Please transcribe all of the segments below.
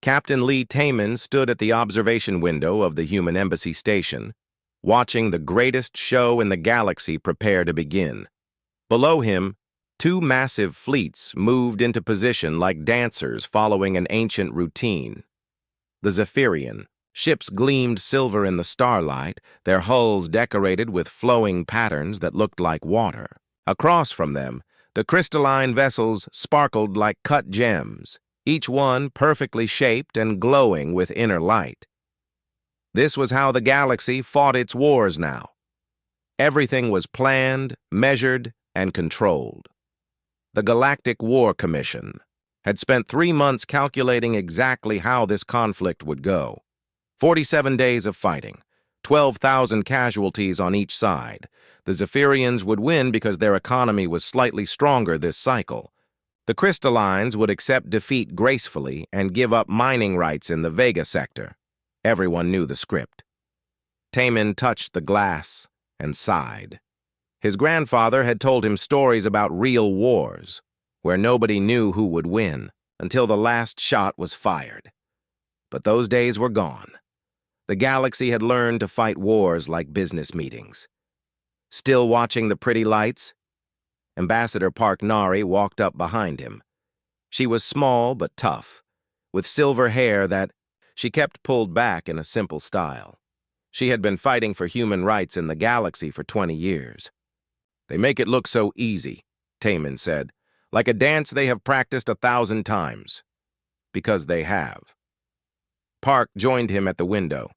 Captain Lee Taman stood at the observation window of the human embassy station, watching the greatest show in the galaxy prepare to begin. Below him, two massive fleets moved into position like dancers following an ancient routine. The Zephyrian ships gleamed silver in the starlight, their hulls decorated with flowing patterns that looked like water. Across from them, the crystalline vessels sparkled like cut gems, each one perfectly shaped and glowing with inner light. This was how the galaxy fought its wars now. Everything was planned, measured, and controlled. The Galactic War Commission had spent 3 months calculating exactly how this conflict would go. 47 days of fighting, 12,000 casualties on each side. The Zephyrians would win because their economy was slightly stronger this cycle. The Crystallines would accept defeat gracefully and give up mining rights in the Vega sector. Everyone knew the script. Taman touched the glass and sighed. His grandfather had told him stories about real wars, where nobody knew who would win until the last shot was fired. But those days were gone. The galaxy had learned to fight wars like business meetings. Still watching the pretty lights, Ambassador Park Nari walked up behind him. She was small but tough, with silver hair that she kept pulled back in a simple style. She had been fighting for human rights in the galaxy for 20 years. "They make it look so easy," Taman said, "like a dance they have practiced 1,000 times." Because they have. Park joined him at the window.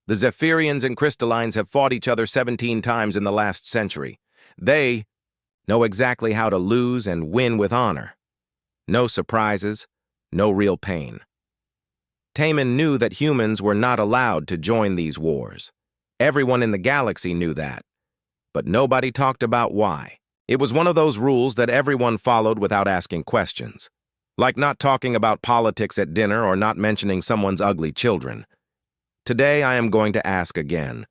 "The Zephyrians and Crystallines have fought each other 17 times in the last century. They know exactly how to lose and win with honor. No surprises, no real pain." Taman knew that humans were not allowed to join these wars. Everyone in the galaxy knew that. But nobody talked about why. It was one of those rules that everyone followed without asking questions. Like not talking about politics at dinner or not mentioning someone's ugly children. "Today I am going to ask again,"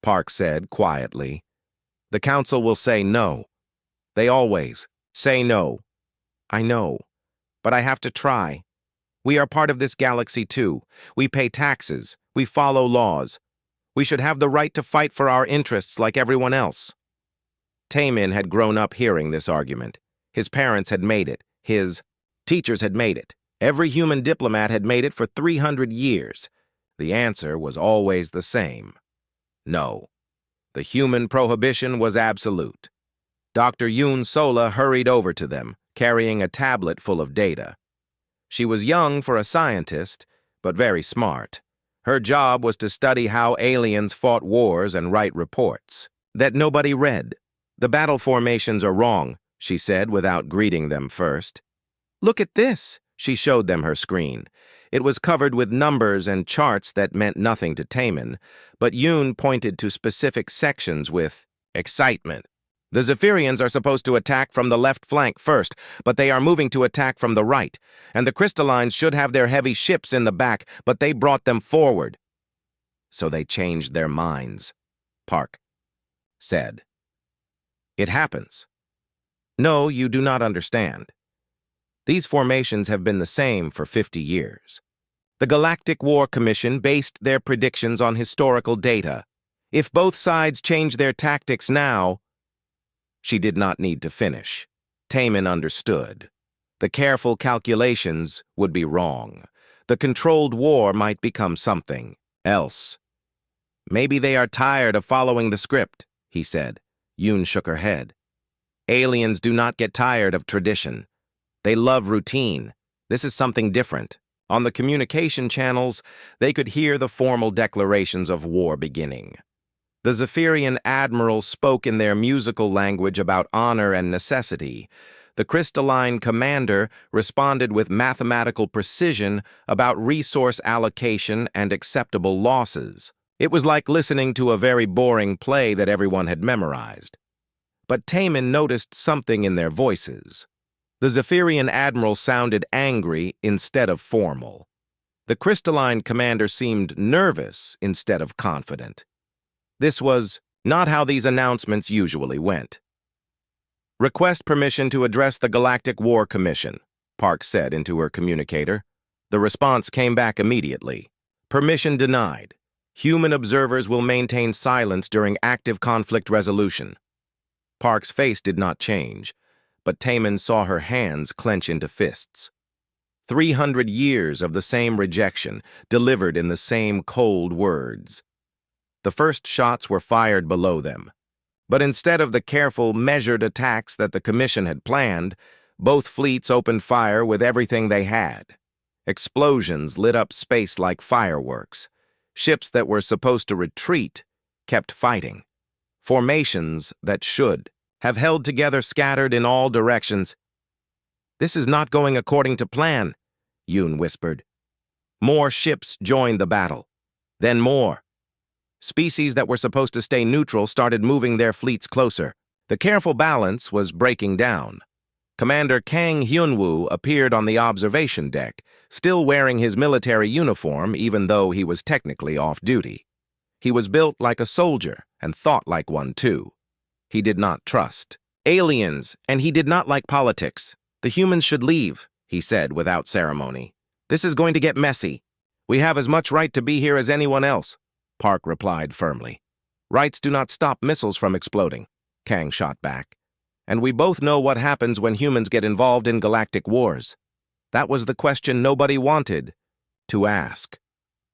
Park said quietly. "The council will say no. They always say no. I know, but I have to try. We are part of this galaxy too. We pay taxes. We follow laws. We should have the right to fight for our interests like everyone else." Taman had grown up hearing this argument. His parents had made it. His teachers had made it. Every human diplomat had made it for 300 years. The answer was always the same. No. The human prohibition was absolute. Dr. Yoon Sola hurried over to them, carrying a tablet full of data. She was young for a scientist, but very smart. Her job was to study how aliens fought wars and write reports that nobody read. "The battle formations are wrong," she said without greeting them first. "Look at this," she showed them her screen. It was covered with numbers and charts that meant nothing to Taman, but Yoon pointed to specific sections with excitement. "The Zephyrians are supposed to attack from the left flank first, but they are moving to attack from the right, and the Crystallines should have their heavy ships in the back, but they brought them forward." "So they changed their minds," Park said. "It happens." "No, you do not understand. These formations have been the same for 50 years. The Galactic War Commission based their predictions on historical data. If both sides change their tactics now—" She did not need to finish. Taman understood. The careful calculations would be wrong. The controlled war might become something else. "Maybe they are tired of following the script," he said. Yoon shook her head. "Aliens do not get tired of tradition. They love routine. This is something different." On the communication channels, they could hear the formal declarations of war beginning. The Zephyrian admirals spoke in their musical language about honor and necessity. The crystalline commander responded with mathematical precision about resource allocation and acceptable losses. It was like listening to a very boring play that everyone had memorized. But Taman noticed something in their voices. The Zephyrian admiral sounded angry instead of formal. The crystalline commander seemed nervous instead of confident. This was not how these announcements usually went. "Request permission to address the Galactic War Commission," Park said into her communicator. The response came back immediately. Permission denied. Human observers will maintain silence during active conflict resolution. Park's face did not change, but Taman saw her hands clench into fists. 300 years of the same rejection, delivered in the same cold words. The first shots were fired below them. But instead of the careful, measured attacks that the Commission had planned, both fleets opened fire with everything they had. Explosions lit up space like fireworks. Ships that were supposed to retreat kept fighting. Formations that should have held together scattered in all directions. "This is not going according to plan," Yoon whispered. More ships joined the battle. Then more. Species that were supposed to stay neutral started moving their fleets closer. The careful balance was breaking down. Commander Kang Hyunwoo appeared on the observation deck, still wearing his military uniform even though he was technically off duty. He was built like a soldier and thought like one too. He did not trust aliens, and he did not like politics. "The humans should leave," he said without ceremony. "This is going to get messy. We have as much right to be here as anyone else," Park replied firmly. "Rights do not stop missiles from exploding," Kang shot back. "And we both know what happens when humans get involved in galactic wars." That was the question nobody wanted to ask.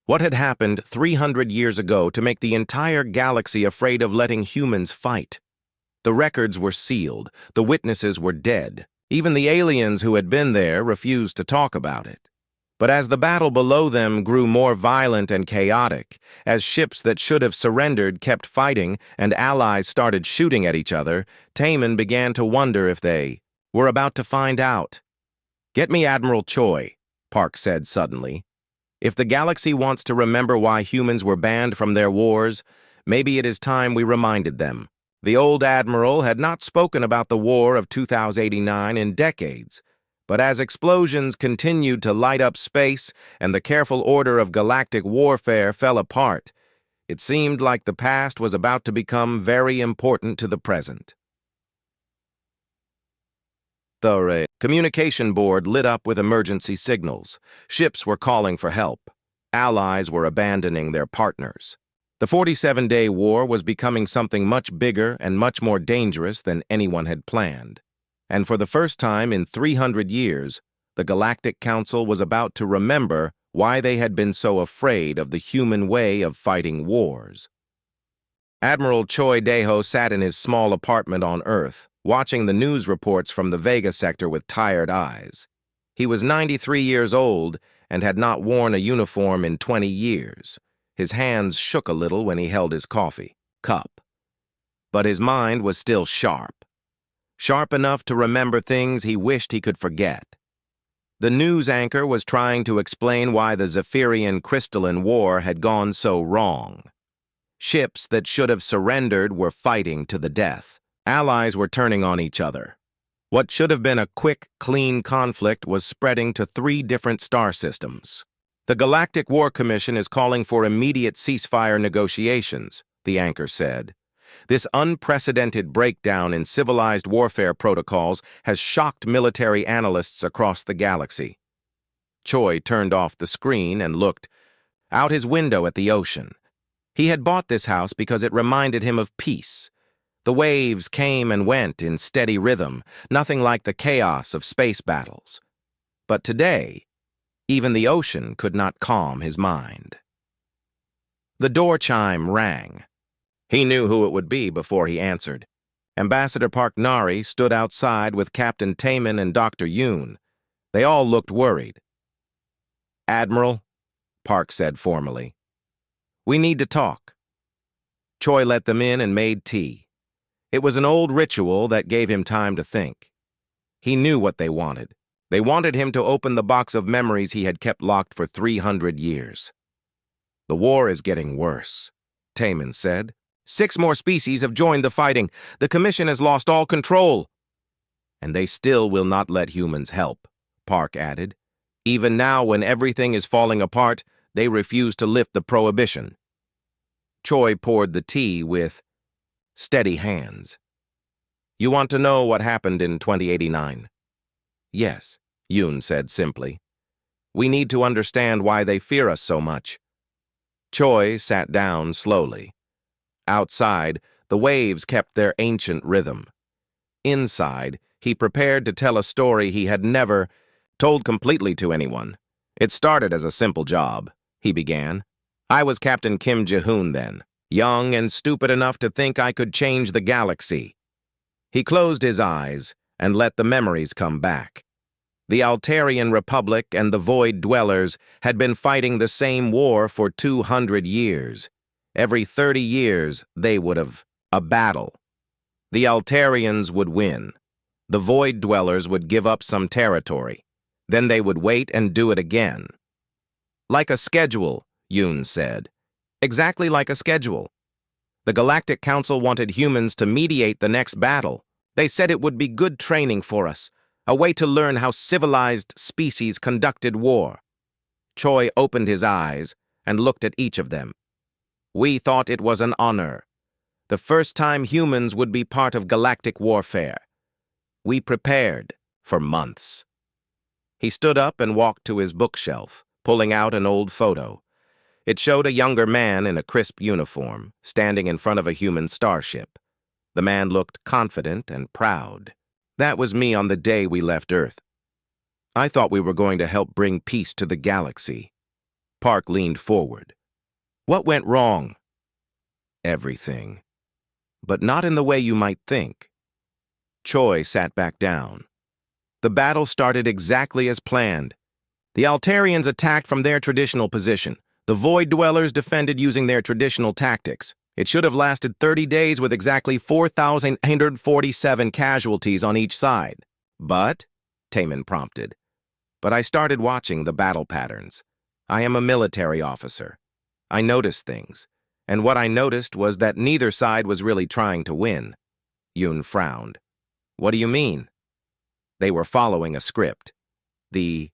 What had happened 300 years ago to make the entire galaxy afraid of letting humans fight? The records were sealed. The witnesses were dead. Even the aliens who had been there refused to talk about it. But as the battle below them grew more violent and chaotic, as ships that should have surrendered kept fighting and allies started shooting at each other, Taman began to wonder if they were about to find out. "Get me Admiral Choi," Park said suddenly. "If the galaxy wants to remember why humans were banned from their wars, maybe it is time we reminded them." The old admiral had not spoken about the War of 2089 in decades, but as explosions continued to light up space and the careful order of galactic warfare fell apart, it seemed like the past was about to become very important to the present. The communication board lit up with emergency signals. Ships were calling for help. Allies were abandoning their partners. The 47-day war was becoming something much bigger and much more dangerous than anyone had planned. And for the first time in 300 years, the Galactic Council was about to remember why they had been so afraid of the human way of fighting wars. Admiral Choi Daeho sat in his small apartment on Earth, watching the news reports from the Vega sector with tired eyes. He was 93 years old and had not worn a uniform in 20 years. His hands shook a little when he held his coffee cup. But his mind was still sharp. Sharp enough to remember things he wished he could forget. The news anchor was trying to explain why the Zephyrian Crystalline War had gone so wrong. Ships that should have surrendered were fighting to the death. Allies were turning on each other. What should have been a quick, clean conflict was spreading to 3 different star systems. "The Galactic War Commission is calling for immediate ceasefire negotiations," the anchor said. "This unprecedented breakdown in civilized warfare protocols has shocked military analysts across the galaxy." Choi turned off the screen and looked out his window at the ocean. He had bought this house because it reminded him of peace. The waves came and went in steady rhythm, nothing like the chaos of space battles. But today, even the ocean could not calm his mind. The door chime rang. He knew who it would be before he answered. Ambassador Park Nari stood outside with Captain Taman and Dr. Yoon. They all looked worried. "Admiral," Park said formally, "we need to talk." Choi let them in and made tea. It was an old ritual that gave him time to think. He knew what they wanted. They wanted him to open the box of memories he had kept locked for 300 years. "The war is getting worse," Taman said. 6 more species have joined the fighting. The Commission has lost all control." "And they still will not let humans help," Park added. "Even now, when everything is falling apart, they refuse to lift the prohibition." Choi poured the tea with steady hands. "You want to know what happened in 2089? "Yes," Yoon said simply. We need to understand why they fear us so much. Choi sat down slowly. Outside, the waves kept their ancient rhythm. Inside, he prepared to tell a story he had never told completely to anyone. It started as a simple job, he began. I was Captain Kim Ji-hoon then, young and stupid enough to think I could change the galaxy. He closed his eyes and let the memories come back. The Altarian Republic and the Void Dwellers had been fighting the same war for 200 years. Every 30 years, they would have a battle. The Altarians would win. The Void Dwellers would give up some territory. Then they would wait and do it again. Like a schedule, Yoon said. Exactly like a schedule. The Galactic Council wanted humans to mediate the next battle. They said it would be good training for us, a way to learn how civilized species conducted war. Choi opened his eyes and looked at each of them. We thought it was an honor. The first time humans would be part of galactic warfare. We prepared for months. He stood up and walked to his bookshelf, pulling out an old photo. It showed a younger man in a crisp uniform, standing in front of a human starship. The man looked confident and proud. That was me on the day we left Earth. I thought we were going to help bring peace to the galaxy. Park leaned forward. What went wrong? Everything. But not in the way you might think. Choi sat back down. The battle started exactly as planned. The Altarians attacked from their traditional position. The Void Dwellers defended using their traditional tactics. It should have lasted 30 days with exactly 4,847 casualties on each side. But, Taemin prompted, but I started watching the battle patterns. I am a military officer. I noticed things. And what I noticed was that neither side was really trying to win. Yoon frowned. What do you mean? They were following a script. The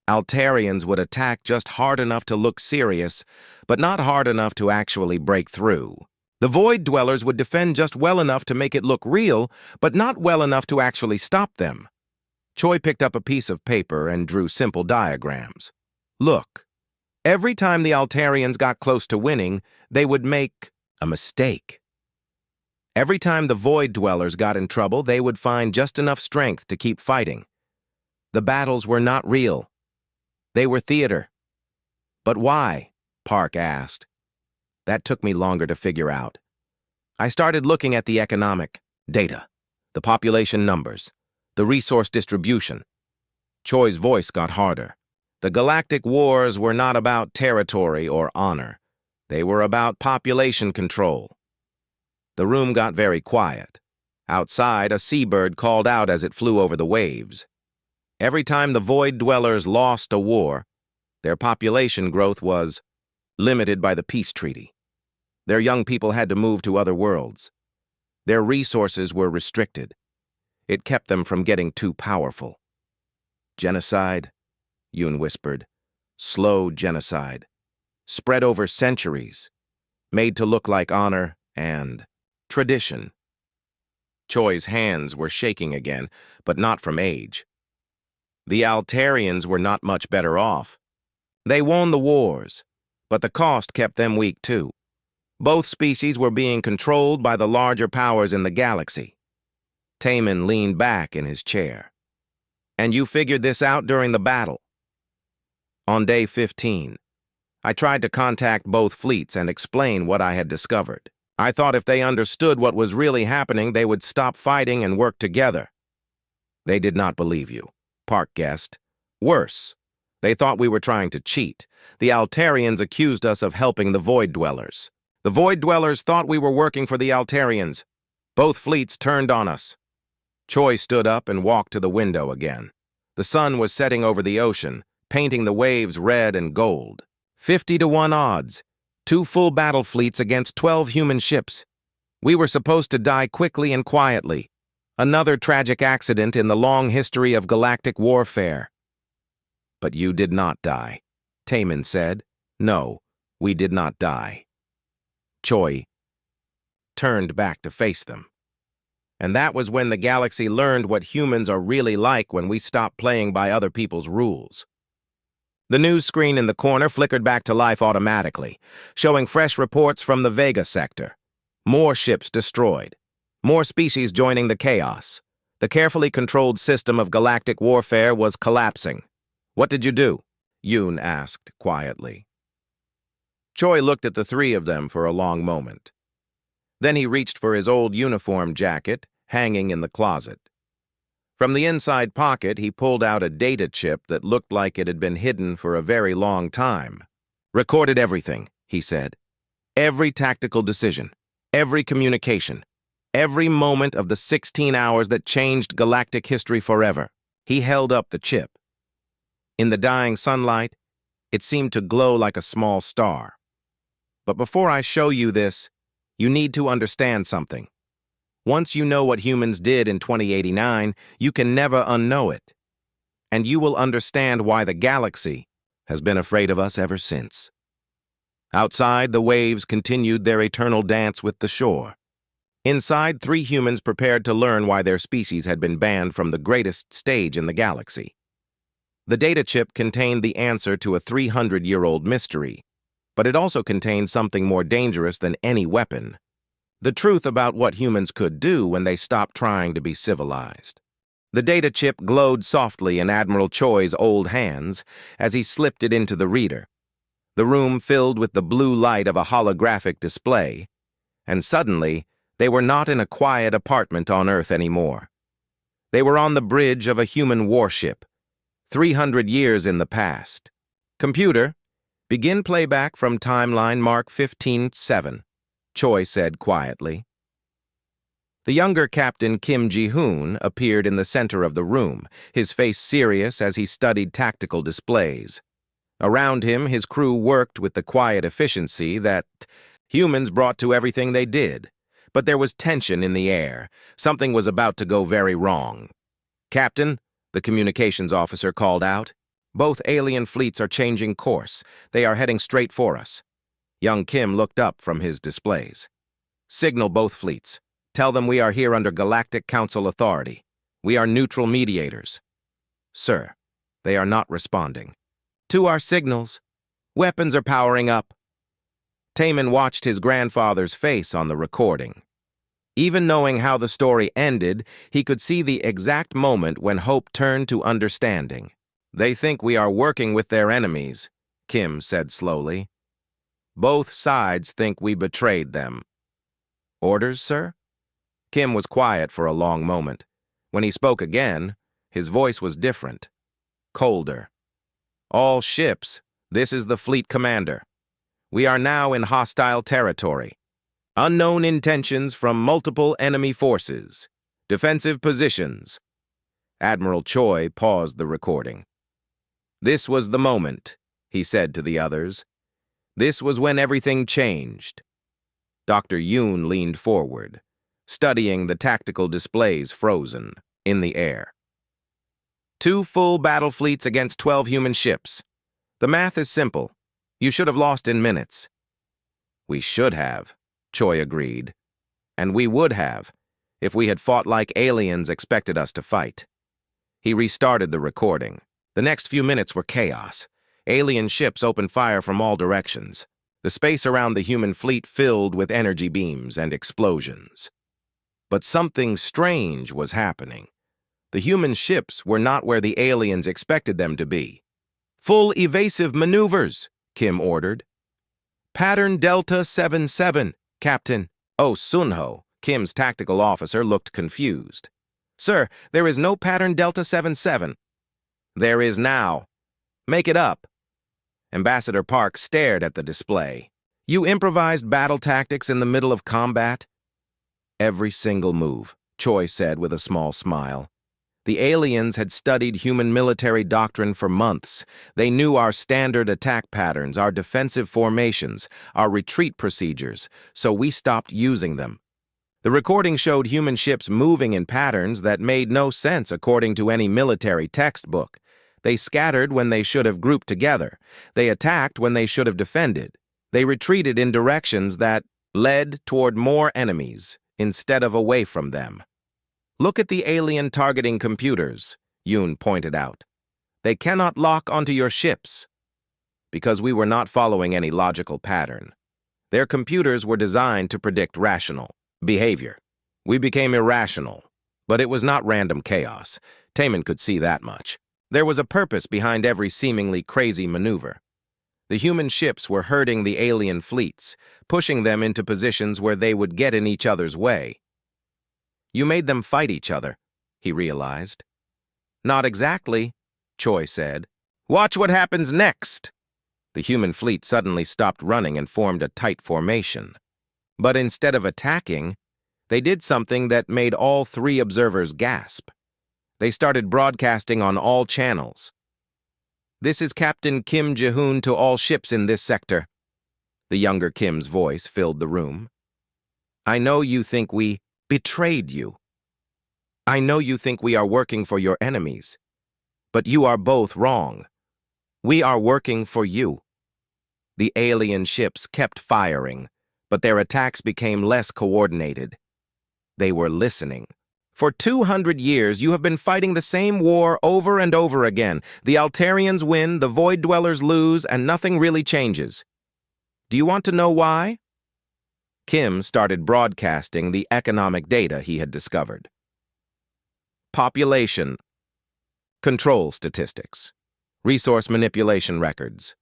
Altarians would attack just hard enough to look serious, but not hard enough to actually break through. The Void Dwellers would defend just well enough to make it look real, but not well enough to actually stop them. Choi picked up a piece of paper and drew simple diagrams. Look, every time the Altarians got close to winning, they would make a mistake. Every time the Void Dwellers got in trouble, they would find just enough strength to keep fighting. The battles were not real. They were theater. But why? Park asked. That took me longer to figure out. I started looking at the economic data, the population numbers, the resource distribution. Choi's voice got harder. The galactic wars were not about territory or honor. They were about population control. The room got very quiet. Outside, a seabird called out as it flew over the waves. Every time the Void Dwellers lost a war, their population growth was limited by the peace treaty. Their young people had to move to other worlds. Their resources were restricted. It kept them from getting too powerful. Genocide, Yoon whispered. Slow genocide. Spread over centuries. Made to look like honor and tradition. Choi's hands were shaking again, but not from age. The Altarians were not much better off. They won the wars, but the cost kept them weak too. Both species were being controlled by the larger powers in the galaxy. Taemin leaned back in his chair. And you figured this out during the battle? On day 15, I tried to contact both fleets and explain what I had discovered. I thought if they understood what was really happening, they would stop fighting and work together. They did not believe you, Park guessed. Worse, they thought we were trying to cheat. The Altarians accused us of helping the Void Dwellers. The Void Dwellers thought we were working for the Altarians. Both fleets turned on us. Choi stood up and walked to the window again. The sun was setting over the ocean, painting the waves red and gold. 50-to-1 odds. 2 full battle fleets against 12 human ships. We were supposed to die quickly and quietly. Another tragic accident in the long history of galactic warfare. But you did not die, Taemin said. No, we did not die. Choi turned back to face them. And that was when the galaxy learned what humans are really like when we stop playing by other people's rules. The news screen in the corner flickered back to life automatically, showing fresh reports from the Vega sector. More ships destroyed. More species joining the chaos. The carefully controlled system of galactic warfare was collapsing. "What did you do?" Yoon asked quietly. Choi looked at the three of them for a long moment. Then he reached for his old uniform jacket, hanging in the closet. From the inside pocket, he pulled out a data chip that looked like it had been hidden for a very long time. "Recorded everything," he said. "Every tactical decision, every communication, every moment of the 16 hours that changed galactic history forever." He held up the chip. In the dying sunlight, it seemed to glow like a small star. "But before I show you this, you need to understand something. Once you know what humans did in 2089, you can never unknow it. And you will understand why the galaxy has been afraid of us ever since." Outside, the waves continued their eternal dance with the shore. Inside, three humans prepared to learn why their species had been banned from the greatest stage in the galaxy. The data chip contained the answer to a 300-year-old mystery, but it also contained something more dangerous than any weapon: the truth about what humans could do when they stopped trying to be civilized. The data chip glowed softly in Admiral Choi's old hands as he slipped it into the reader. The room filled with the blue light of a holographic display, and suddenly, they were not in a quiet apartment on Earth anymore. They were on the bridge of a human warship, 300 years in the past. "Computer, begin playback from timeline mark 15-7, Choi said quietly. The younger Captain Kim Ji-hoon appeared in the center of the room, his face serious as he studied tactical displays. Around him, his crew worked with the quiet efficiency that humans brought to everything they did. But there was tension in the air. Something was about to go very wrong. "Captain," the communications officer called out, "both alien fleets are changing course. They are heading straight for us." Young Kim looked up from his displays. "Signal both fleets. Tell them we are here under Galactic Council authority. We are neutral mediators." "Sir." They are not responding. "To our signals. Weapons are powering up." Taman watched his grandfather's face on the recording. Even knowing how the story ended, he could see the exact moment when hope turned to understanding. "They think we are working with their enemies," Kim said slowly. "Both sides think we betrayed them." "Orders, sir?" Kim was quiet for a long moment. When he spoke again, his voice was different, colder. "All ships, this is the fleet commander. We are now in hostile territory. Unknown intentions from multiple enemy forces. Defensive positions." Admiral Choi paused the recording. "This was the moment," he said to the others. "This was when everything changed." Dr. Yoon leaned forward, studying the tactical displays frozen in the air. 2 full battle fleets against 12 human ships. The math is simple. You should have lost in minutes." "We should have," Choi agreed. "And we would have, if we had fought like aliens expected us to fight." He restarted the recording. The next few minutes were chaos. Alien ships opened fire from all directions. The space around the human fleet filled with energy beams and explosions. But something strange was happening. The human ships were not where the aliens expected them to be. "Full evasive maneuvers," Kim ordered. "Pattern Delta 77, Captain." Oh, Sunho, Kim's tactical officer, looked confused. "Sir, there is no pattern Delta 77. "There is now. Make it up." Ambassador Park stared at the display. "You improvised battle tactics in the middle of combat?" "Every single move," Choi said with a small smile. "The aliens had studied human military doctrine for months. They knew our standard attack patterns, our defensive formations, our retreat procedures, so we stopped using them. The recording showed human ships moving in patterns that made no sense according to any military textbook. They scattered when they should have grouped together. They attacked when they should have defended. They retreated in directions that led toward more enemies instead of away from them. Look at the alien targeting computers," Yoon pointed out. "They cannot lock onto your ships. because we were not following any logical pattern. Their computers were designed to predict rational behavior. We became irrational, but it was not random chaos. Taman could see that much. There was a purpose behind every seemingly crazy maneuver. The human ships were herding the alien fleets, pushing them into positions where they would get in each other's way. You made them fight each other, he realized. Not exactly, Choi said. Watch what happens next. The human fleet suddenly stopped running and formed a tight formation. But instead of attacking, they did something that made all three observers gasp. They started broadcasting on all channels. This is Captain Kim Ji-hoon to all ships in this sector. The younger Kim's voice filled the room. I know you think we betrayed you. I know you think we are working for your enemies. But you are both wrong. We are working for you. The alien ships kept firing, but their attacks became less coordinated. They were listening. For 200 years, you have been fighting the same war over and over again. The Altarians win, the Void Dwellers lose, and nothing really changes. Do you want to know why? Kim started broadcasting the economic data he had discovered. Population, control statistics, resource manipulation records,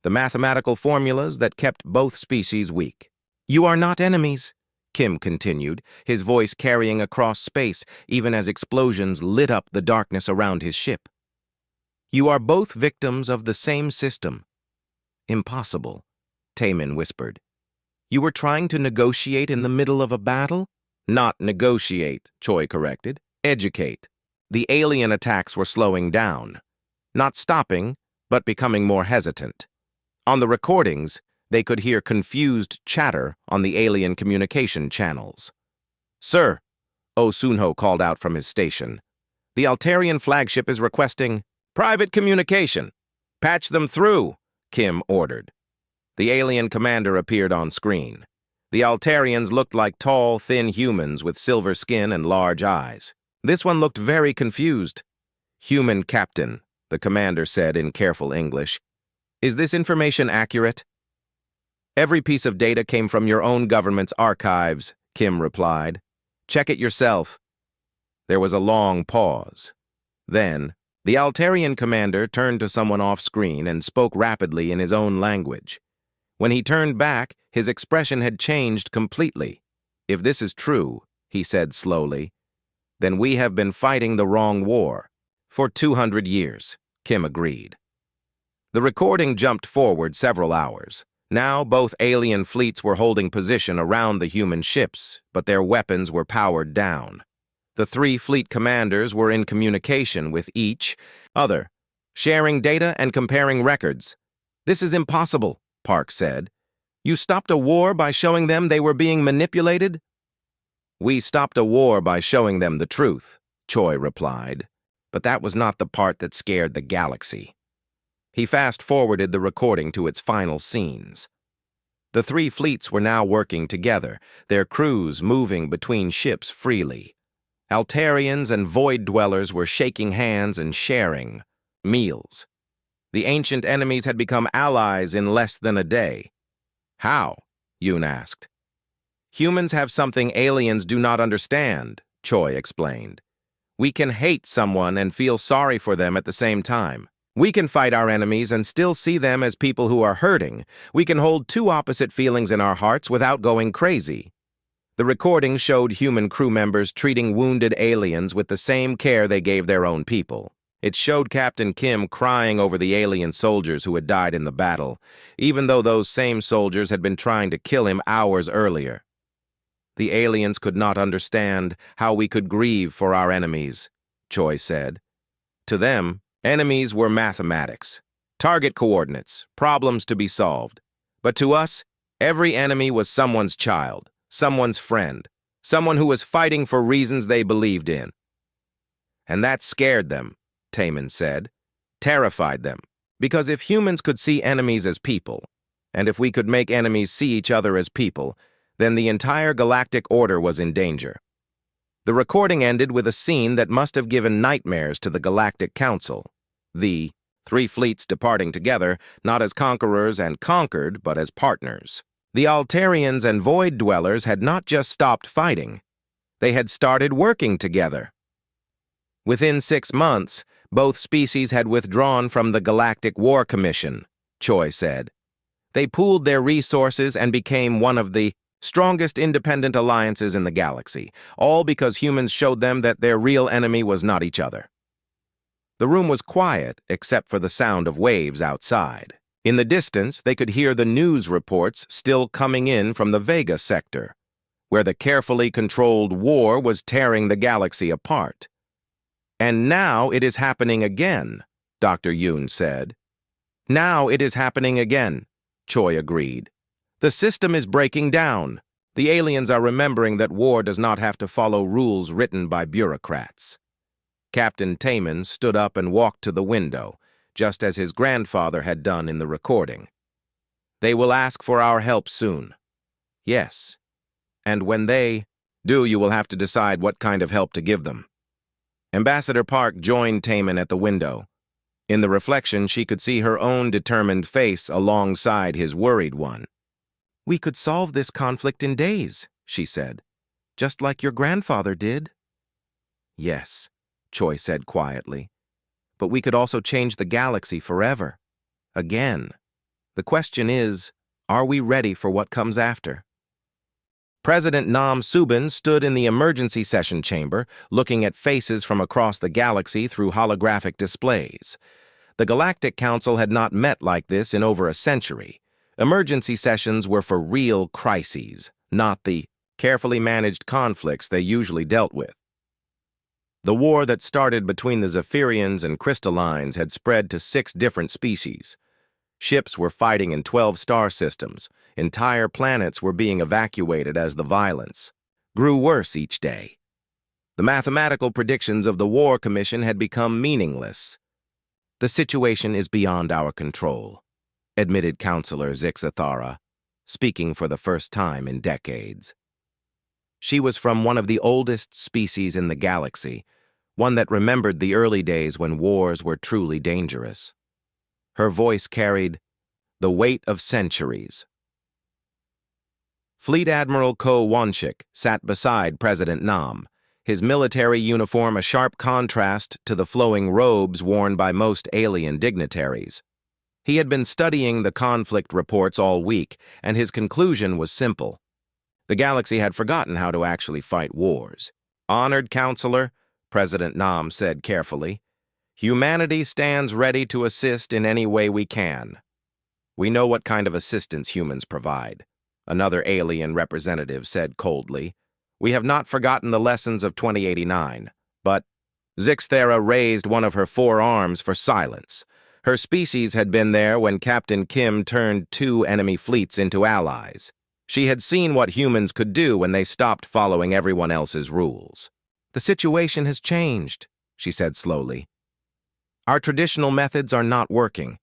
the mathematical formulas that kept both species weak. You are not enemies, Kim continued, his voice carrying across space even as explosions lit up the darkness around his ship. You are both victims of the same system. Impossible, Taman whispered. You were trying to negotiate in the middle of a battle? Not negotiate, Choi corrected. Educate. The alien attacks were slowing down. Not stopping, but becoming more hesitant. On the recordings, they could hear confused chatter on the alien communication channels. Sir, Oh Sunho called out from his station. The Altarian flagship is requesting private communication. Patch them through, Kim ordered. The alien commander appeared on screen. The Altarians looked like tall, thin humans with silver skin and large eyes. This one looked very confused. Human captain, the commander said in careful English. Is this information accurate? Every piece of data came from your own government's archives, Kim replied. Check it yourself. There was a long pause. Then, the Altarian commander turned to someone off-screen and spoke rapidly in his own language. When he turned back, his expression had changed completely. If this is true, he said slowly, then we have been fighting the wrong war. For 200 years, Kim agreed. The recording jumped forward several hours. Now both alien fleets were holding position around the human ships, but their weapons were powered down. The three fleet commanders were in communication with each other, sharing data and comparing records. This is impossible, Park said. You stopped a war by showing them they were being manipulated? We stopped a war by showing them the truth, Choi replied. But that was not the part that scared the galaxy. He fast-forwarded the recording to its final scenes. The three fleets were now working together, their crews moving between ships freely. Altarians and Void Dwellers were shaking hands and sharing meals. The ancient enemies had become allies in less than a day. How? Yoon asked. Humans have something aliens do not understand, Choi explained. We can hate someone and feel sorry for them at the same time. We can fight our enemies and still see them as people who are hurting. We can hold two opposite feelings in our hearts without going crazy. The recording showed human crew members treating wounded aliens with the same care they gave their own people. It showed Captain Kim crying over the alien soldiers who had died in the battle, even though those same soldiers had been trying to kill him hours earlier. The aliens could not understand how we could grieve for our enemies, Choi said. To them, enemies were mathematics, target coordinates, problems to be solved. But to us, every enemy was someone's child, someone's friend, someone who was fighting for reasons they believed in. And that scared them, Taman said, terrified them. Because if humans could see enemies as people, and if we could make enemies see each other as people, then the entire galactic order was in danger. The recording ended with a scene that must have given nightmares to the Galactic Council. The 3 fleets departing together, not as conquerors and conquered, but as partners. The Altarians and Void Dwellers had not just stopped fighting. They had started working together. Within 6 months, both species had withdrawn from the Galactic War Commission, Choi said. They pooled their resources and became one of the strongest independent alliances in the galaxy, all because humans showed them that their real enemy was not each other. The room was quiet, except for the sound of waves outside. In the distance, they could hear the news reports still coming in from the Vega sector, where the carefully controlled war was tearing the galaxy apart. And now it is happening again, Dr. Yoon said. Now it is happening again, Choi agreed. The system is breaking down. The aliens are remembering that war does not have to follow rules written by bureaucrats. Captain Taman stood up and walked to the window, just as his grandfather had done in the recording. They will ask for our help soon. Yes. And when they do, you will have to decide what kind of help to give them. Ambassador Park joined Taman at the window. In the reflection, she could see her own determined face alongside his worried one. We could solve this conflict in days, she said, just like your grandfather did. Yes, Choi said quietly. But we could also change the galaxy forever. Again. The question is, are we ready for what comes after? President Nam Subin stood in the emergency session chamber, looking at faces from across the galaxy through holographic displays. The Galactic Council had not met like this in over a century. Emergency sessions were for real crises, not the carefully managed conflicts they usually dealt with. The war that started between the Zephyrians and Crystallines had spread to 6 different species. Ships were fighting in 12 star systems. Entire planets were being evacuated as the violence grew worse each day. The mathematical predictions of the War Commission had become meaningless. The situation is beyond our control, admitted Counselor Zixathara, speaking for the first time in decades. She was from one of the oldest species in the galaxy, one that remembered the early days when wars were truly dangerous. Her voice carried the weight of centuries. Fleet Admiral Ko Wonshik sat beside President Nam, his military uniform a sharp contrast to the flowing robes worn by most alien dignitaries. He had been studying the conflict reports all week, and his conclusion was simple. The galaxy had forgotten how to actually fight wars. Honored Counselor, President Nam said carefully, humanity stands ready to assist in any way we can. We know what kind of assistance humans provide, another alien representative said coldly. We have not forgotten the lessons of 2089, but Zixthera raised one of her 4 arms for silence. Her species had been there when Captain Kim turned 2 enemy fleets into allies. She had seen what humans could do when they stopped following everyone else's rules. The situation has changed, she said slowly. Our traditional methods are not working.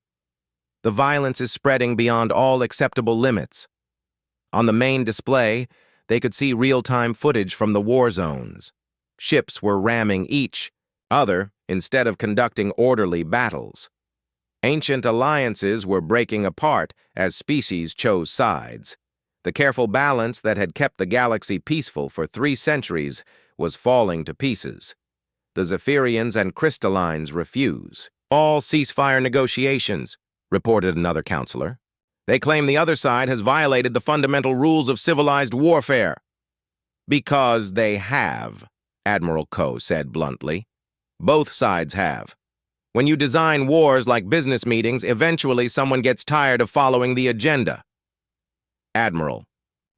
The violence is spreading beyond all acceptable limits. On the main display, they could see real-time footage from the war zones. Ships were ramming each other instead of conducting orderly battles. Ancient alliances were breaking apart as species chose sides. The careful balance that had kept the galaxy peaceful for 3 centuries was falling to pieces. The Zephyrians and Crystallines refuse. All ceasefire negotiations, reported another counselor. They claim the other side has violated the fundamental rules of civilized warfare. Because they have, Admiral Ko said bluntly. Both sides have. When you design wars like business meetings, eventually someone gets tired of following the agenda. Admiral,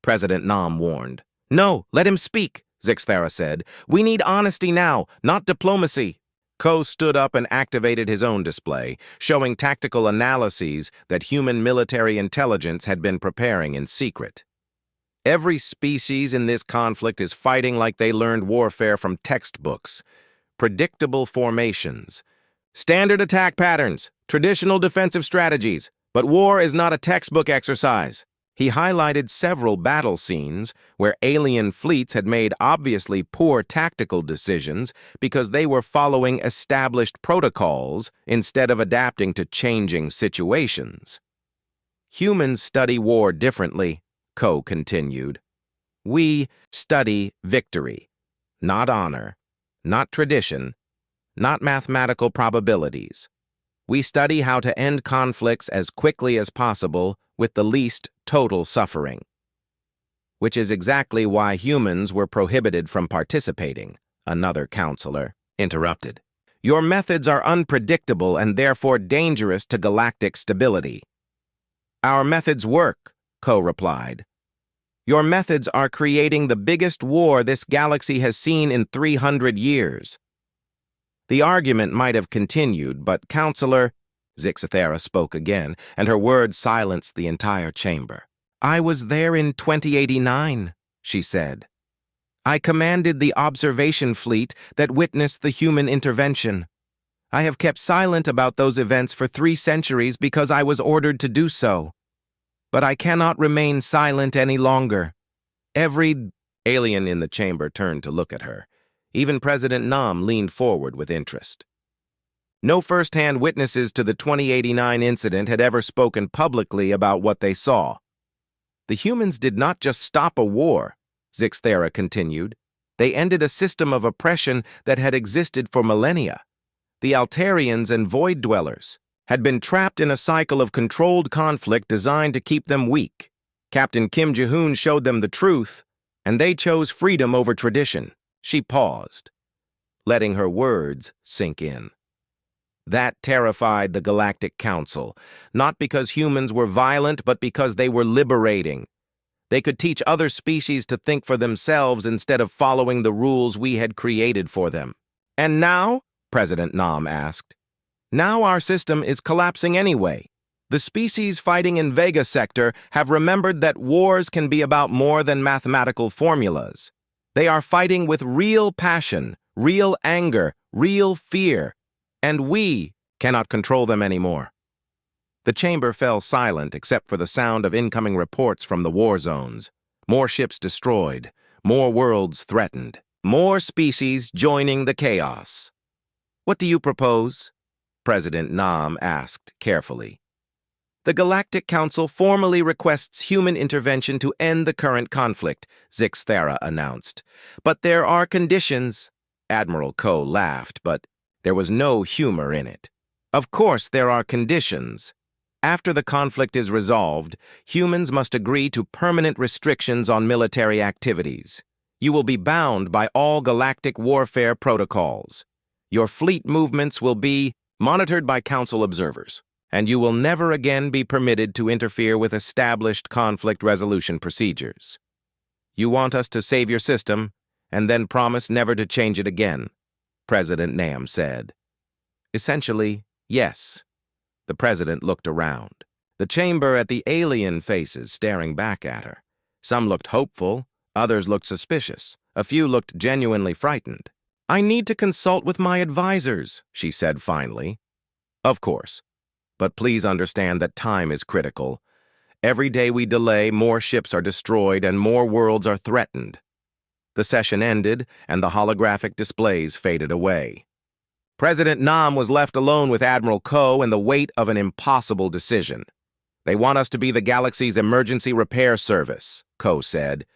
President Nam warned. No, let him speak, Zixthera said. We need honesty now, not diplomacy. Ko stood up and activated his own display, showing tactical analyses that human military intelligence had been preparing in secret. Every species in this conflict is fighting like they learned warfare from textbooks. Predictable formations. Standard attack patterns, traditional defensive strategies, but war is not a textbook exercise. He highlighted several battle scenes where alien fleets had made obviously poor tactical decisions because they were following established protocols instead of adapting to changing situations. Humans study war differently, Ko continued. We study victory, not honor, not tradition, not mathematical probabilities. We study how to end conflicts as quickly as possible with the least total suffering. Which is exactly why humans were prohibited from participating, another counselor interrupted. Your methods are unpredictable and therefore dangerous to galactic stability. Our methods work, Ko replied. Your methods are creating the biggest war this galaxy has seen in 300 years. The argument might have continued, but Counselor Zixathera spoke again, and her words silenced the entire chamber. I was there in 2089, she said. I commanded the observation fleet that witnessed the human intervention. I have kept silent about those events for 3 centuries because I was ordered to do so. But I cannot remain silent any longer. Every alien in the chamber turned to look at her. Even President Nam leaned forward with interest. No first-hand witnesses to the 2089 incident had ever spoken publicly about what they saw. The humans did not just stop a war, Zixthera continued. They ended a system of oppression that had existed for millennia. The Altarians and Void Dwellers had been trapped in a cycle of controlled conflict designed to keep them weak. Captain Kim Ji-hoon showed them the truth, and they chose freedom over tradition. She paused, letting her words sink in. That terrified the Galactic Council, not because humans were violent, but because they were liberating. They could teach other species to think for themselves instead of following the rules we had created for them. And now, President Nam asked, now our system is collapsing anyway. The species fighting in Vega Sector have remembered that wars can be about more than mathematical formulas. They are fighting with real passion, real anger, real fear, and we cannot control them anymore. The chamber fell silent except for the sound of incoming reports from the war zones. More ships destroyed, more worlds threatened, more species joining the chaos. What do you propose? President Nam asked carefully. The Galactic Council formally requests human intervention to end the current conflict, Zixthera announced. But there are conditions. Admiral Ko laughed, but there was no humor in it. Of course there are conditions. After the conflict is resolved, humans must agree to permanent restrictions on military activities. You will be bound by all galactic warfare protocols. Your fleet movements will be monitored by Council observers, and you will never again be permitted to interfere with established conflict resolution procedures. You want us to save your system, and then promise never to change it again, President Nam said. Essentially, yes. The president looked around. The chamber at the alien faces staring back at her. Some looked hopeful, others looked suspicious, a few looked genuinely frightened. I need to consult with my advisors, she said finally. Of course. But please understand that time is critical. Every day we delay, more ships are destroyed and more worlds are threatened. The session ended, and the holographic displays faded away. President Nam was left alone with Admiral Ko and the weight of an impossible decision. They want us to be the galaxy's emergency repair service, Ko said.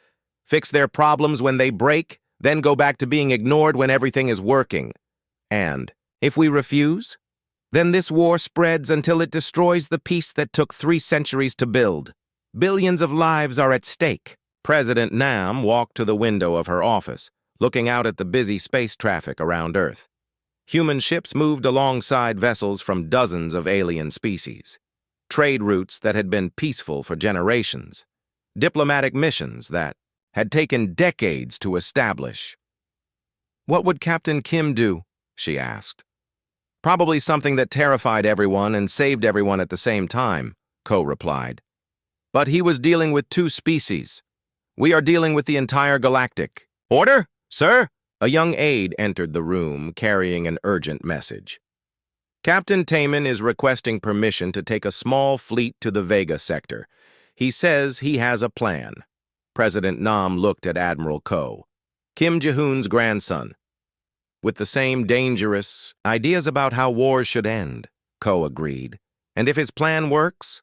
Fix their problems when they break, then go back to being ignored when everything is working. And if we refuse, then this war spreads until it destroys the peace that took 3 centuries to build. Billions of lives are at stake. President Nam walked to the window of her office, looking out at the busy space traffic around Earth. Human ships moved alongside vessels from dozens of alien species. Trade routes that had been peaceful for generations. Diplomatic missions that had taken decades to establish. What would Captain Kim do? She asked. Probably something that terrified everyone and saved everyone at the same time, Ko replied. But he was dealing with 2 species. We are dealing with the entire galactic. Order, sir? A young aide entered the room carrying an urgent message. Captain Taman is requesting permission to take a small fleet to the Vega sector. He says he has a plan. President Nam looked at Admiral Ko, Kim Ji-hoon's grandson. With the same dangerous ideas about how wars should end, Ko agreed. And if his plan works,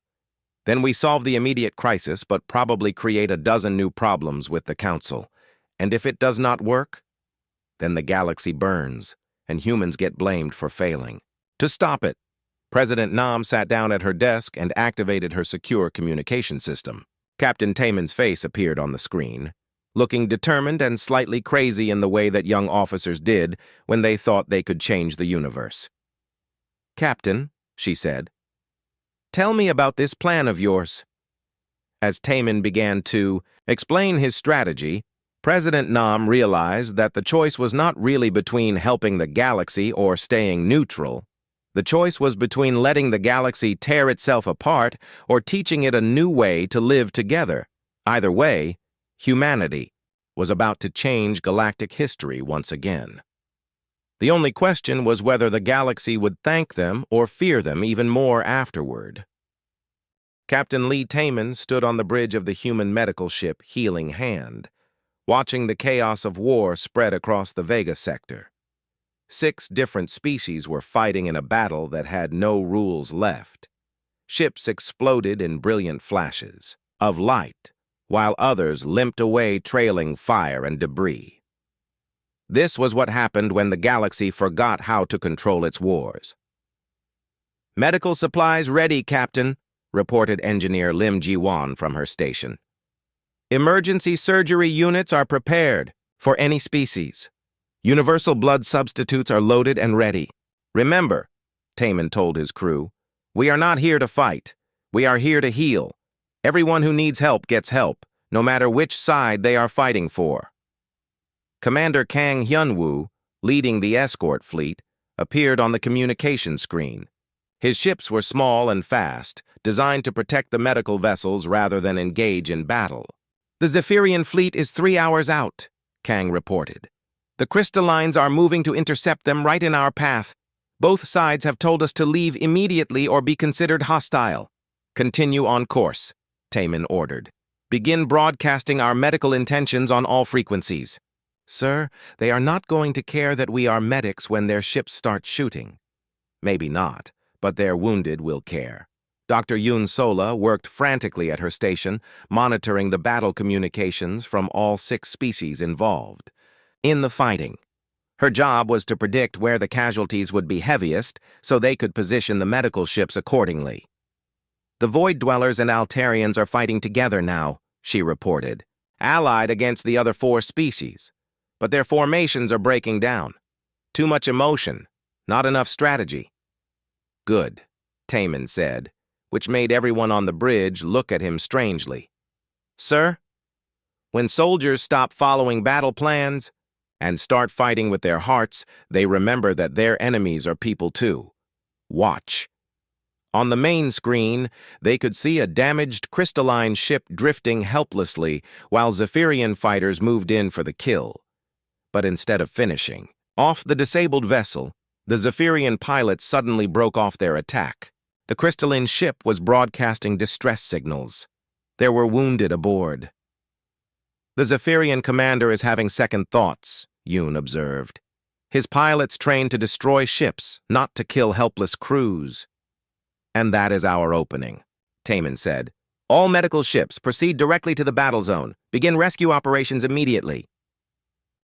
then we solve the immediate crisis but probably create a dozen new problems with the Council. And if it does not work, then the galaxy burns, and humans get blamed for failing. To stop it, President Nam sat down at her desk and activated her secure communication system. Captain Taemin's face appeared on the screen, looking determined and slightly crazy in the way that young officers did when they thought they could change the universe. "Captain," she said, "tell me about this plan of yours." As Taemin began to explain his strategy, President Nam realized that the choice was not really between helping the galaxy or staying neutral. The choice was between letting the galaxy tear itself apart or teaching it a new way to live together. Either way, humanity was about to change galactic history once again. The only question was whether the galaxy would thank them or fear them even more afterward. Captain Lee Taemin stood on the bridge of the human medical ship Healing Hand, watching the chaos of war spread across the Vega sector. 6 different species were fighting in a battle that had no rules left. Ships exploded in brilliant flashes of light, while others limped away trailing fire and debris. This was what happened when the galaxy forgot how to control its wars. "Medical supplies ready, Captain," reported Engineer Lim Ji-won from her station. "Emergency surgery units are prepared for any species. Universal blood substitutes are loaded and ready. Remember," Taemin told his crew, "we are not here to fight. We are here to heal. Everyone who needs help gets help, no matter which side they are fighting for." Commander Kang Hyun-woo, leading the escort fleet, appeared on the communication screen. His ships were small and fast, designed to protect the medical vessels rather than engage in battle. "The Zephyrian fleet is 3 hours out," Kang reported. "The crystallines are moving to intercept them right in our path. Both sides have told us to leave immediately or be considered hostile." "Continue on course," Taemin ordered. "Begin broadcasting our medical intentions on all frequencies." "Sir, they are not going to care that we are medics when their ships start shooting." "Maybe not, but their wounded will care." Dr. Yoon Sola worked frantically at her station, monitoring the battle communications from all 6 species involved in the fighting. Her job was to predict where the casualties would be heaviest so they could position the medical ships accordingly. "The Void Dwellers and Altarians are fighting together now," she reported, "allied against the other 4 species. But their formations are breaking down. Too much emotion, not enough strategy." "Good," Taemin said, which made everyone on the bridge look at him strangely. "Sir, when soldiers stop following battle plans and start fighting with their hearts, they remember that their enemies are people too. Watch." On the main screen, they could see a damaged crystalline ship drifting helplessly while Zephyrian fighters moved in for the kill. But instead of finishing off the disabled vessel, the Zephyrian pilots suddenly broke off their attack. The crystalline ship was broadcasting distress signals. There were wounded aboard. "The Zephyrian commander is having second thoughts," Yoon observed. "His pilots trained to destroy ships, not to kill helpless crews." "And that is our opening," Taemin said. "All medical ships proceed directly to the battle zone. Begin rescue operations immediately."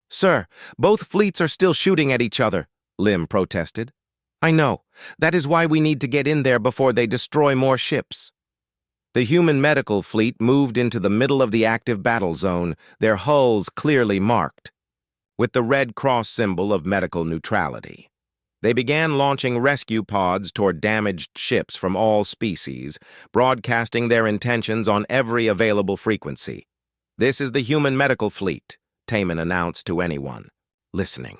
"Sir, both fleets are still shooting at each other," Lim protested. "I know. That is why we need to get in there before they destroy more ships." The human medical fleet moved into the middle of the active battle zone, their hulls clearly marked, with the red cross symbol of medical neutrality. They began launching rescue pods toward damaged ships from all species, broadcasting their intentions on every available frequency. "This is the human medical fleet," Taemin announced to anyone listening.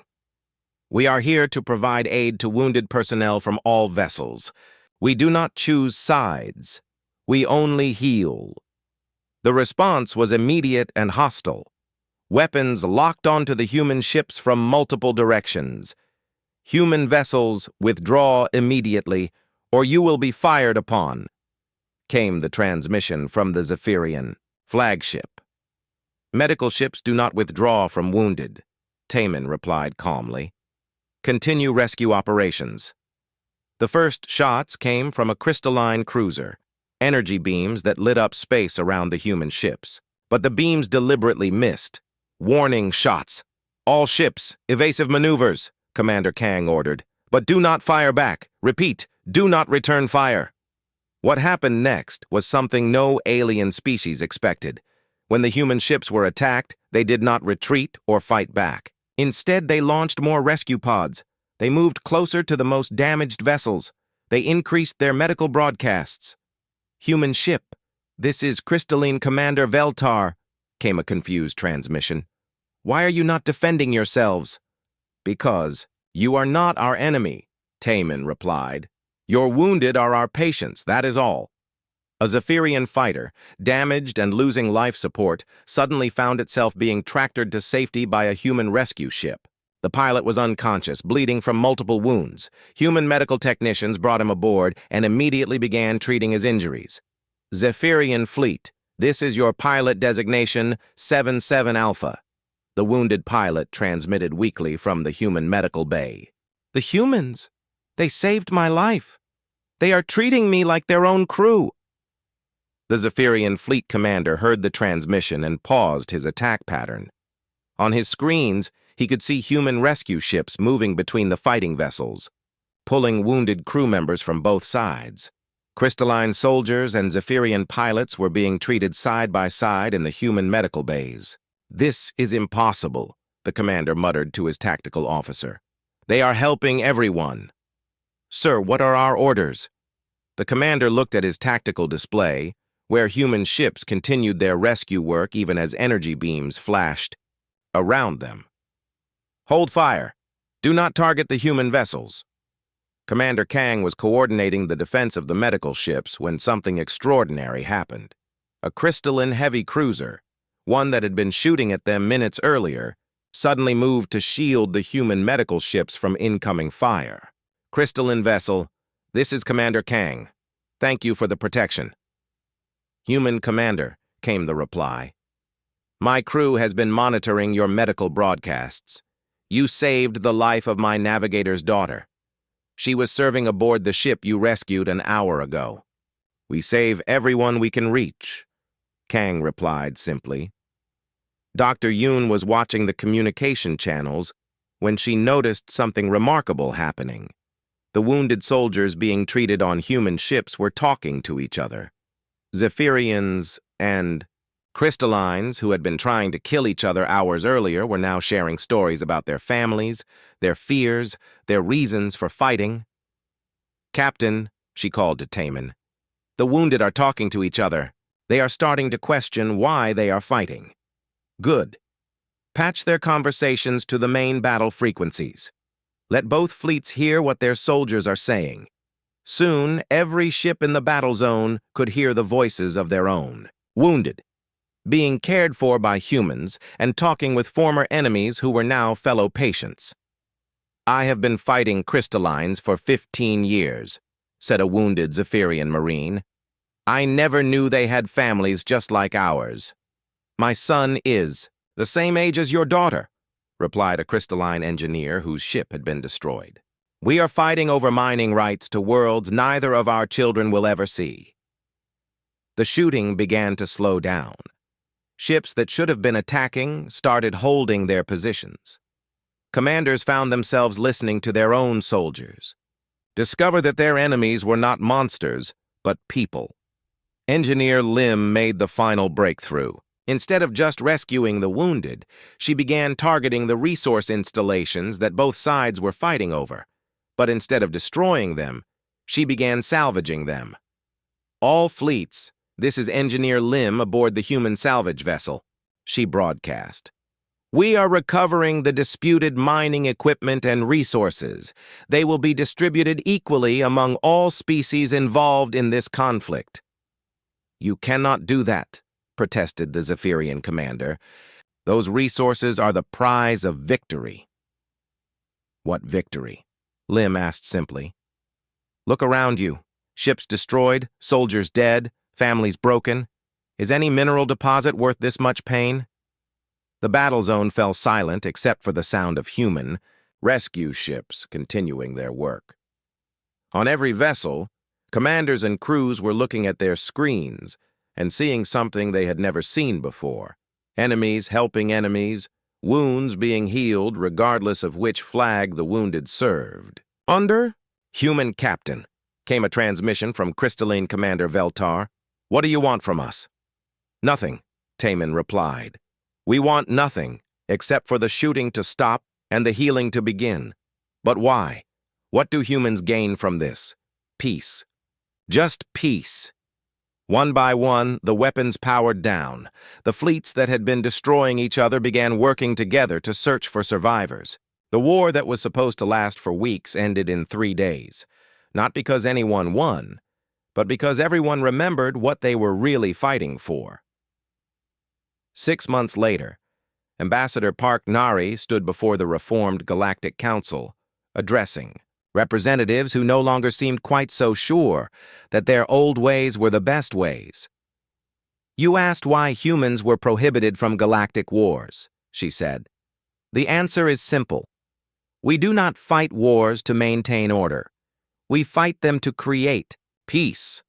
"We are here to provide aid to wounded personnel from all vessels. We do not choose sides. We only heal." The response was immediate and hostile. Weapons locked onto the human ships from multiple directions. "Human vessels, withdraw immediately, or you will be fired upon." came the transmission from the Zephyrian flagship. Medical ships do not withdraw from wounded, Taman replied calmly. Continue rescue operations. The first shots came from a crystalline cruiser, energy beams that lit up space around the human ships. But the beams deliberately missed. Warning shots. All ships, evasive maneuvers, Commander Kang ordered. But do not fire back. Repeat, do not return fire. What happened next was something no alien species expected. When the human ships were attacked, they did not retreat or fight back. Instead, they launched more rescue pods. They moved closer to the most damaged vessels. They increased their medical broadcasts. Human ship, this is Crystalline Commander Veltar, came a confused transmission. Why are you not defending yourselves? Because you are not our enemy, Taman replied. Your wounded are our patients, that is all. A Zephyrian fighter, damaged and losing life support, suddenly found itself being tractored to safety by a human rescue ship. The pilot was unconscious, bleeding from multiple wounds. Human medical technicians brought him aboard and immediately began treating his injuries. Zephyrian Fleet, this is your pilot designation 77 Alpha. The wounded pilot transmitted weakly from the human medical bay. The humans? They saved my life. They are treating me like their own crew. The Zephyrian fleet commander heard the transmission and paused his attack pattern. On his screens, he could see human rescue ships moving between the fighting vessels, pulling wounded crew members from both sides. Crystalline soldiers and Zephyrian pilots were being treated side by side in the human medical bays. This is impossible, the commander muttered to his tactical officer. They are helping everyone. Sir, what are our orders? The commander looked at his tactical display, where human ships continued their rescue work even as energy beams flashed around them. Hold fire. Do not target the human vessels. Commander Kang was coordinating the defense of the medical ships when something extraordinary happened. A crystalline heavy cruiser, one that had been shooting at them minutes earlier, suddenly moved to shield the human medical ships from incoming fire. Crystalline vessel, this is Commander Kang. Thank you for the protection. Human Commander, came the reply. My crew has been monitoring your medical broadcasts. You saved the life of my navigator's daughter. She was serving aboard the ship you rescued an hour ago. We save everyone we can reach, Kang replied simply. Dr. Yoon was watching the communication channels when she noticed something remarkable happening. The wounded soldiers being treated on human ships were talking to each other. Zephyrians and Crystallines, who had been trying to kill each other hours earlier, were now sharing stories about their families, their fears, their reasons for fighting. Captain, she called to Taman, the wounded are talking to each other. They are starting to question why they are fighting. Good. Patch their conversations to the main battle frequencies. Let both fleets hear what their soldiers are saying. Soon, every ship in the battle zone could hear the voices of their own. Wounded, being cared for by humans, and talking with former enemies who were now fellow patients. I have been fighting crystallines for 15 years, said a wounded Zephyrian Marine. I never knew they had families just like ours. My son is the same age as your daughter, replied a crystalline engineer whose ship had been destroyed. We are fighting over mining rights to worlds neither of our children will ever see. The shooting began to slow down. Ships that should have been attacking started holding their positions. Commanders found themselves listening to their own soldiers. Discover that their enemies were not monsters, but people. Engineer Lim made the final breakthrough. Instead of just rescuing the wounded, she began targeting the resource installations that both sides were fighting over. But instead of destroying them, she began salvaging them. All fleets, this is Engineer Lim aboard the human salvage vessel, she broadcast. We are recovering the disputed mining equipment and resources. They will be distributed equally among all species involved in this conflict. You cannot do that, protested the Zephyrian commander. Those resources are the prize of victory. What victory? Lim asked simply. Look around you. Ships destroyed, soldiers dead, families broken? Is any mineral deposit worth this much pain? The battle zone fell silent except for the sound of human rescue ships continuing their work. On every vessel, commanders and crews were looking at their screens and seeing something they had never seen before. Enemies helping enemies, wounds being healed regardless of which flag the wounded served. Under human captain came a transmission from Crystalline Commander Veltar. What do you want from us? Nothing, Taman replied. We want nothing except for the shooting to stop and the healing to begin. But why? What do humans gain from this? Peace. Just peace. One by one, the weapons powered down. The fleets that had been destroying each other began working together to search for survivors. The war that was supposed to last for weeks ended in 3 days. Not because anyone won, but because everyone remembered what they were really fighting for. 6 months later, Ambassador Park Nari stood before the reformed Galactic Council, addressing representatives who no longer seemed quite so sure that their old ways were the best ways. You asked why humans were prohibited from galactic wars, she said. The answer is simple. We do not fight wars to maintain order. We fight them to create peace.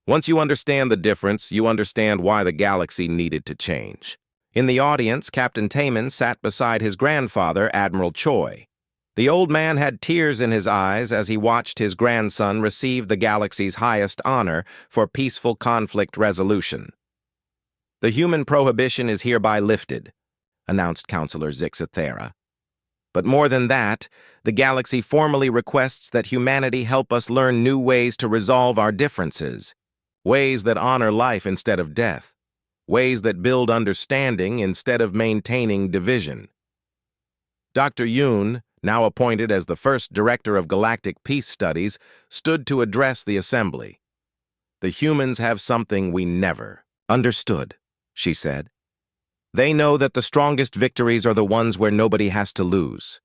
Once you understand the difference, you understand why the galaxy needed to change. In the audience, Captain Taman sat beside his grandfather, Admiral Choi. The old man had tears in his eyes as he watched his grandson receive the galaxy's highest honor for peaceful conflict resolution. The human prohibition is hereby lifted, announced Counselor Zixathera. But more than that, the galaxy formally requests that humanity help us learn new ways to resolve our differences, ways that honor life instead of death, ways that build understanding instead of maintaining division. Dr. Yoon, now appointed as the first director of Galactic Peace Studies, stood to address the assembly. The humans have something we never understood, she said. They know that the strongest victories are the ones where nobody has to lose.